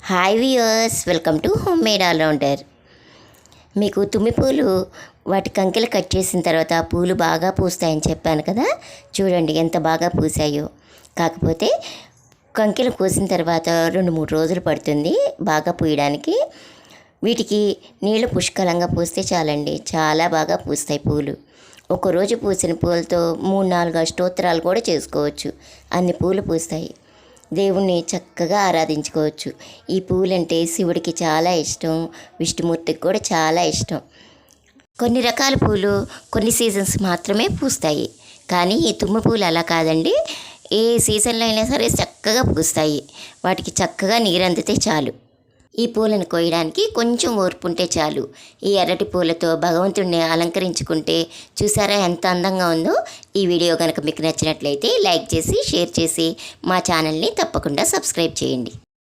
Hi viewers, welcome to home made all rounder. మీకు తుమ్మి పూలు వాటి కంకెలు కట్ చేసిన తర్వాత పూలు బాగా పూస్తాయని చెప్పాను కదా. చూడండి ఎంత బాగా పూసాయో. కాకపోతే కంకెలు కోసిన తర్వాత 2-3 రోజులు పడుతుంది బాగా పూయడానికి. వీటికి నీళ్లు పుష్కలంగా పూస్తే చాలండి, చాలా బాగా పూస్తాయి పూలు. ఒకరోజు పూసిన పూలతో 3-4 అష్టోత్తరాలు కూడా చేసుకోవచ్చు, అన్ని పూలు పూస్తాయి. దేవుణ్ణి చక్కగా ఆరాధించుకోవచ్చు. ఈ పూలంటే శివుడికి చాలా ఇష్టం, విష్ణుమూర్తికి కూడా చాలా ఇష్టం. కొన్ని రకాల పూలు కొన్ని సీజన్స్ మాత్రమే పూస్తాయి, కానీ ఈ తుమ్మ పూలు అలా కాదండి. ఏ సీజన్లో అయినా సరే చక్కగా పూస్తాయి. వాటికి చక్కగా నీరు అందితే చాలు. ఈ పూలను కోయడానికి కొంచెం ఓర్పు ఉంటే చాలు. ఈ ఎర్రటి పూలతో భగవంతుడిని అలంకరించుకుంటే చూసారా ఎంత అందంగా ఉందో. ఈ వీడియో కనుక మీకు నచ్చినట్లయితే లైక్ చేసి షేర్ చేసి మా ఛానల్ని తప్పకుండా సబ్స్క్రైబ్ చేయండి.